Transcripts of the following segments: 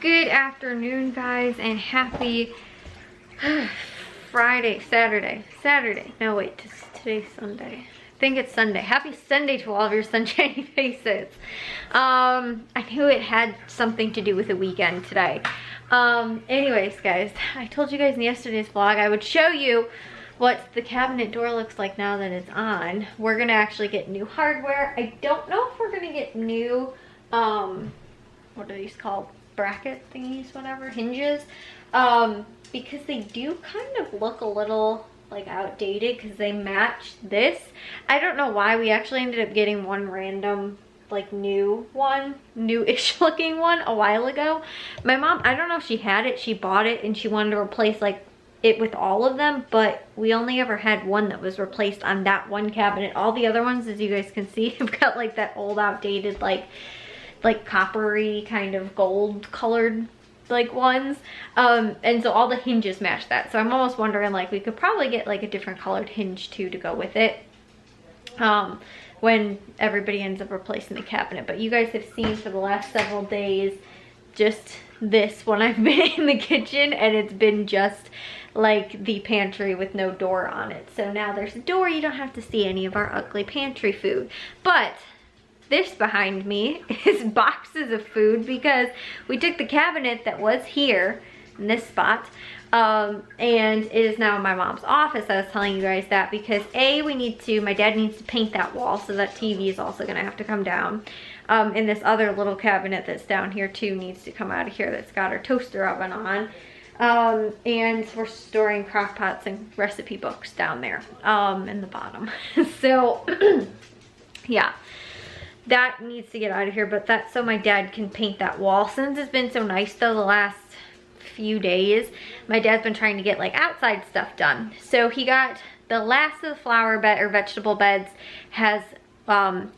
Good afternoon, guys, and happy Saturday. No, wait, today's Sunday. I think it's Sunday. Happy Sunday to all of your sunshiny faces. I knew it had something to do with the weekend today. Anyways, guys, I told you guys in yesterday's vlog I would show you what the cabinet door looks like now that it's on. We're gonna actually get new hardware. I don't know if we're gonna get new, what are these called? Bracket thingies, whatever, hinges, because they do kind of look a little like outdated because they match this. I don't know why. We actually ended up getting one random like newish looking one a while ago. My mom, I don't know if she had it, she bought it and she wanted to replace like it with all of them, but we only ever had one that was replaced on that one cabinet. All the other ones, as you guys can see, have got like that old outdated like coppery kind of gold colored like ones, and so all the hinges match that. So I'm almost wondering like we could probably get like a different colored hinge too to go with it when everybody ends up replacing the cabinet. But you guys have seen for the last several days just this when I've been in the kitchen, and it's been just like the pantry with no door on it. So now there's a door, you don't have to see any of our ugly pantry food. But this behind me is boxes of food because we took the cabinet that was here in this spot, and it is now in my mom's office. I was telling you guys that because my dad needs to paint that wall, so that TV is also gonna have to come down. And this other little cabinet that's down here too needs to come out of here, that's got our toaster oven on. And we're storing crock pots and recipe books down there in the bottom. So yeah, that needs to get out of here, but that's so my dad can paint that wall. Since it's been so nice though the last few days, my dad's been trying to get like outside stuff done. So he got the last of the flower bed or vegetable beds has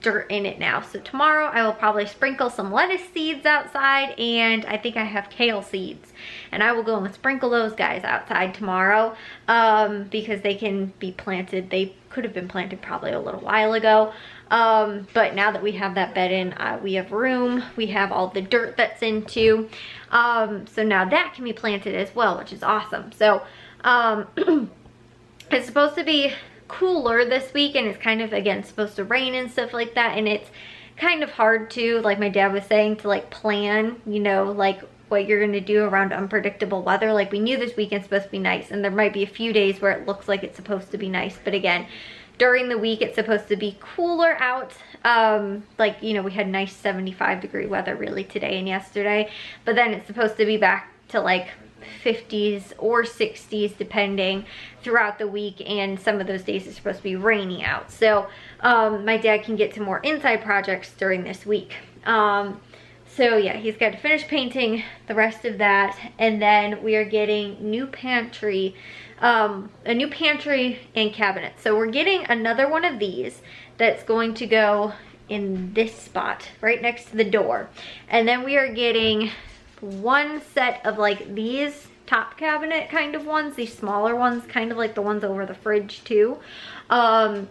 dirt in it now. So tomorrow I will probably sprinkle some lettuce seeds outside, and I think I have kale seeds, and I will go and sprinkle those guys outside tomorrow because they can be planted. They could have been planted probably a little while ago, but now that we have that bed in, we have room, we have all the dirt that's in too, so now that can be planted as well, which is awesome. So it's supposed to be cooler this week, and it's kind of again supposed to rain and stuff like that, and it's kind of hard to, like my dad was saying, to like plan, you know, like what you're gonna do around unpredictable weather. Like we knew this weekend's supposed to be nice, and there might be a few days where it looks like it's supposed to be nice, but again, during the week it's supposed to be cooler out. Like, you know, we had nice 75-degree weather really today and yesterday, but then it's supposed to be back to like 50s or 60s depending throughout the week, and some of those days it's supposed to be rainy out. So my dad can get to more inside projects during this week. So yeah, he's got to finish painting the rest of that, and then we are getting new pantry, a new pantry and cabinet. So we're getting another one of these that's going to go in this spot right next to the door, and then we are getting one set of like these top cabinet kind of ones, these smaller ones, kind of like the ones over the fridge too,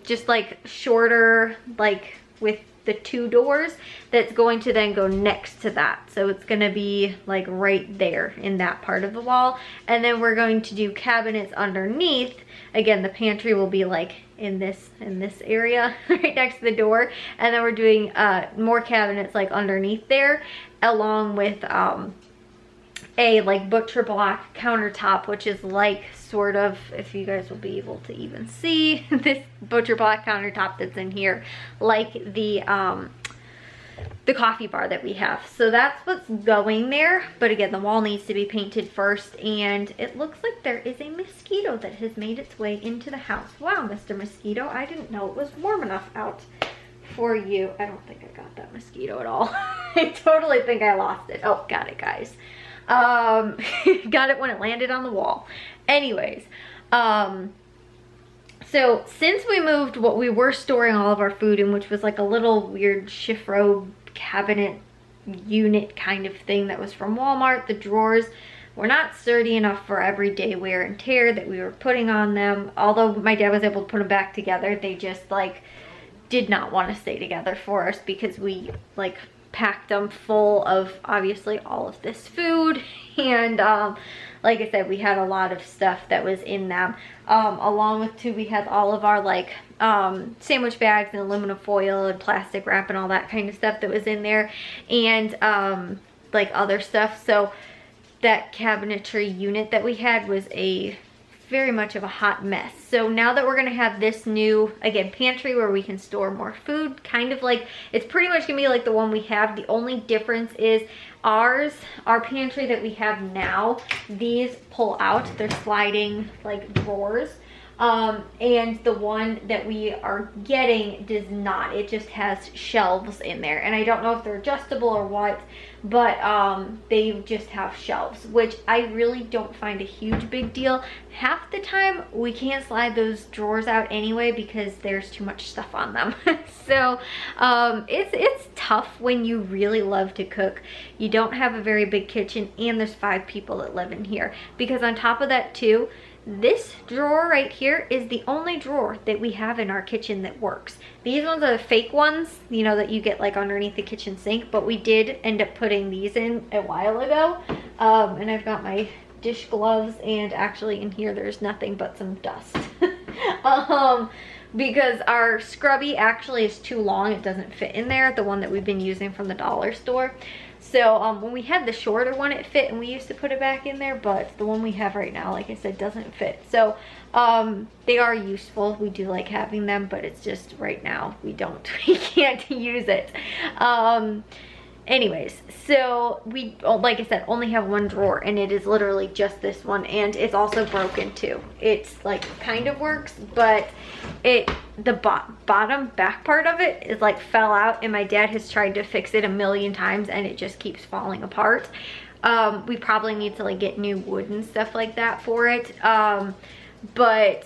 just like shorter, like with the 2 doors, that's going to then go next to that. So it's gonna be like right there in that part of the wall, and then we're going to do cabinets underneath. Again, the pantry will be like in this area right next to the door, and then we're doing more cabinets like underneath there, along with a like butcher block countertop, which is like sort of, if you guys will be able to even see this butcher block countertop that's in here, like the coffee bar that we have. So that's what's going there, but again, the wall needs to be painted first, and it looks like there is a mosquito that has made its way into the house. Wow, Mr. Mosquito, I didn't know it was warm enough out for you. I don't think I got that mosquito at all. I totally think I lost it. Oh, got it, guys. Got it when it landed on the wall. Anyways, so since we moved what we were storing all of our food in, which was like a little weird chiffro cabinet unit kind of thing that was from Walmart, the drawers were not sturdy enough for everyday wear and tear that we were putting on them. Although my dad was able to put them back together, they just like did not want to stay together for us because we like packed them full of obviously all of this food. And like I said, we had a lot of stuff that was in them. Along with too, we had all of our like sandwich bags and aluminum foil and plastic wrap and all that kind of stuff that was in there, and like other stuff. So that cabinetry unit that we had was a very much of a hot mess. So now that we're gonna have this new, again, pantry where we can store more food, kind of like, it's pretty much gonna be like the one we have. The only difference is our pantry that we have now, these pull out, they're sliding like drawers. And the one that we are getting does not. It just has shelves in there, and I don't know if they're adjustable or what, but they just have shelves, which I really don't find a huge big deal. Half the time we can't slide those drawers out anyway because there's too much stuff on them. So it's tough when you really love to cook. You don't have a very big kitchen, and there's 5 people that live in here, because on top of that too, this drawer right here is the only drawer that we have in our kitchen that works. These ones are the fake ones, you know, that you get like underneath the kitchen sink, but we did end up putting these in a while ago. And I've got my dish gloves, and actually in here there's nothing but some dust. Because our scrubby actually is too long, it doesn't fit in there, the one that we've been using from the dollar store. So when we had the shorter one, it fit and we used to put it back in there, but the one we have right now, like I said, doesn't fit. So they are useful. We do like having them, but it's just right now we can't use it. Anyways, so we, like I said, only have one drawer, and it is literally just this one, and it's also broken too. It's like kind of works, but the bottom back part of it is like fell out, and my dad has tried to fix it a million times and it just keeps falling apart. We probably need to like get new wood and stuff like that for it, but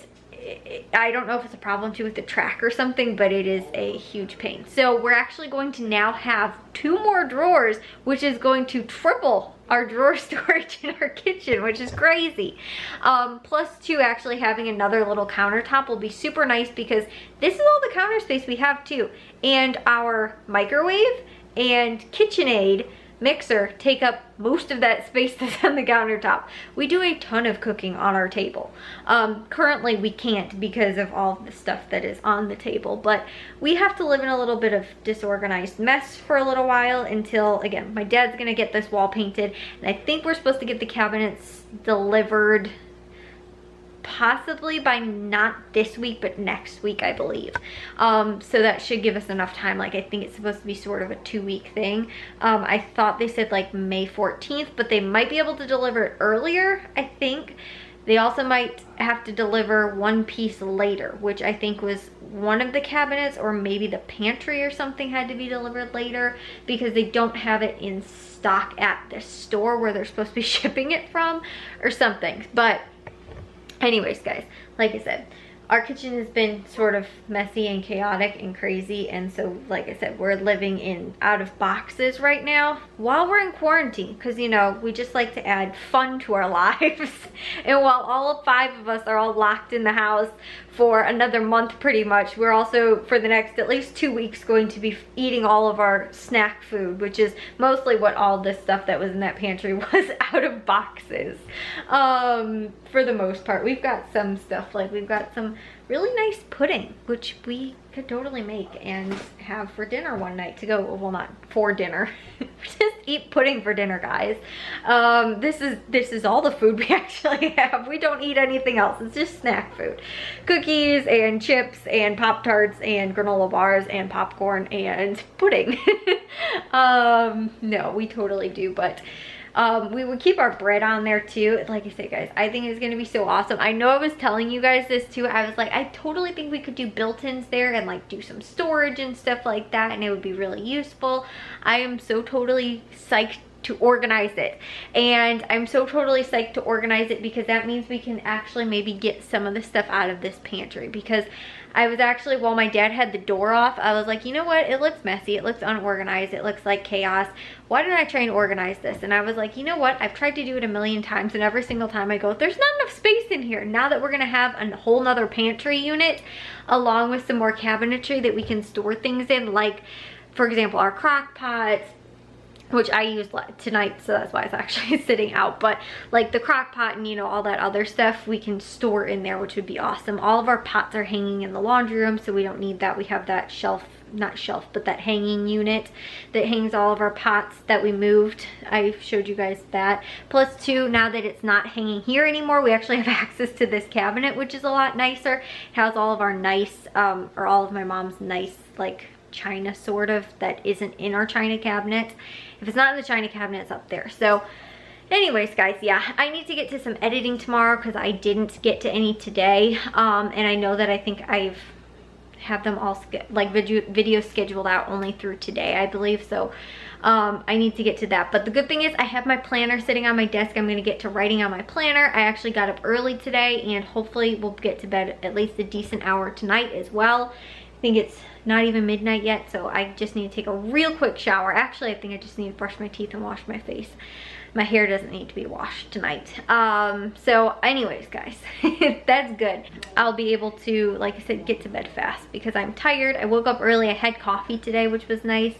I don't know if it's a problem too with the track or something, but it is a huge pain. So we're actually going to now have 2 more drawers, which is going to triple our drawer storage in our kitchen, which is crazy. Plus too, actually having another little countertop will be super nice, because this is all the counter space we have too. And our microwave and KitchenAid mixer take up most of that space that's on the countertop. We do a ton of cooking on our table. Currently we can't because of all the stuff that is on the table, but we have to live in a little bit of disorganized mess for a little while until, again, my dad's gonna get this wall painted, and I think we're supposed to get the cabinets delivered possibly by not this week but next week, I believe. So that should give us enough time. Like, I think it's supposed to be sort of a 2-week thing. I thought they said like May 14th, but they might be able to deliver it earlier, I think. They also might have to deliver one piece later, which I think was one of the cabinets, or maybe the pantry or something had to be delivered later, because they don't have it in stock at the store where they're supposed to be shipping it from or something. But anyways, guys, like I said, our kitchen has been sort of messy and chaotic and crazy, and so like I said, we're living in out of boxes right now while we're in quarantine, because, you know, we just like to add fun to our lives. And while all 5 of us are all locked in the house for another month pretty much, we're also for the next at least 2 weeks going to be eating all of our snack food, which is mostly what all this stuff that was in that pantry was, out of boxes. For the most part, we've got some stuff, like we've got some really nice pudding, which we could totally make and have for dinner one night to go. Well, not for dinner. Just eat pudding for dinner, guys. This is all the food we actually have. We don't eat anything else. It's just snack food. Cookies and chips and Pop-Tarts and granola bars and popcorn and pudding. No, we totally do, but we would keep our bread on there too. Like I said, guys, I think it's gonna be so awesome. I know I was telling you guys this too. I was like, I totally think we could do built-ins there and like do some storage and stuff like that, and it would be really useful. I am so totally psyched to organize it, and I'm so totally psyched to organize it because that means we can actually maybe get some of the stuff out of this pantry. Because I was actually, while my dad had the door off, I was like, you know what, it looks messy, it looks unorganized, it looks like chaos. Why didn't I try and organize this? And I was like, you know what, I've tried to do it a million times, and every single time I go, there's not enough space in here. Now that we're gonna have a whole nother pantry unit along with some more cabinetry that we can store things in, like, for example, our crock pots, which I used tonight, so that's why it's actually sitting out. But like the crock pot and, you know, all that other stuff we can store in there, which would be awesome. All of our pots are hanging in the laundry room, so we don't need that. We have that shelf, not shelf, but that hanging unit that hangs all of our pots that we moved. I showed you guys that. Plus two, now that it's not hanging here anymore, we actually have access to this cabinet, which is a lot nicer. It has all of our nice, or all of my mom's nice, like, china sort of that isn't in our china cabinet. If it's not in the china cabinet, it's up there. So anyways, guys, yeah, I need to get to some editing tomorrow because I didn't get to any today. And I know that I think I've have them all like video scheduled out only through today, I believe. So I need to get to that. But the good thing is I have my planner sitting on my desk. I'm going to get to writing on my planner. I actually got up early today, and hopefully we'll get to bed at least a decent hour tonight as well. I think it's not even midnight yet, so I just need to take a real quick shower. Actually, I think I just need to brush my teeth and wash my face. My hair doesn't need to be washed tonight. So anyways, guys, that's good. I'll be able to, like I said, get to bed fast because I'm tired. I woke up early. I had coffee today, which was nice.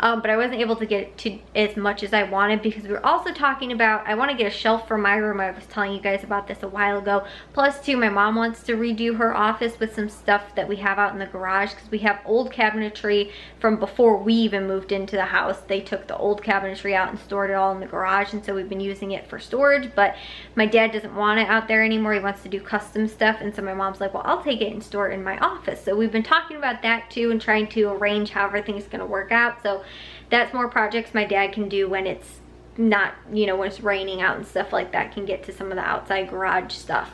But I wasn't able to get to as much as I wanted because we were also talking about, I want to get a shelf for my room. I was telling you guys about this a while ago. Plus two, my mom wants to redo her office with some stuff that we have out in the garage because we have old cabinetry from before we even moved into the house. They took the old cabinetry out and stored it all in the garage, and so we've been using it for storage. But my dad doesn't want it out there anymore. He wants to do custom stuff, and so my mom's like, well, I'll take it and store it in my office. So we've been talking about that too and trying to arrange how everything's going to work out. So that's more projects my dad can do when it's not, you know, when it's raining out and stuff like that, can get to some of the outside garage stuff.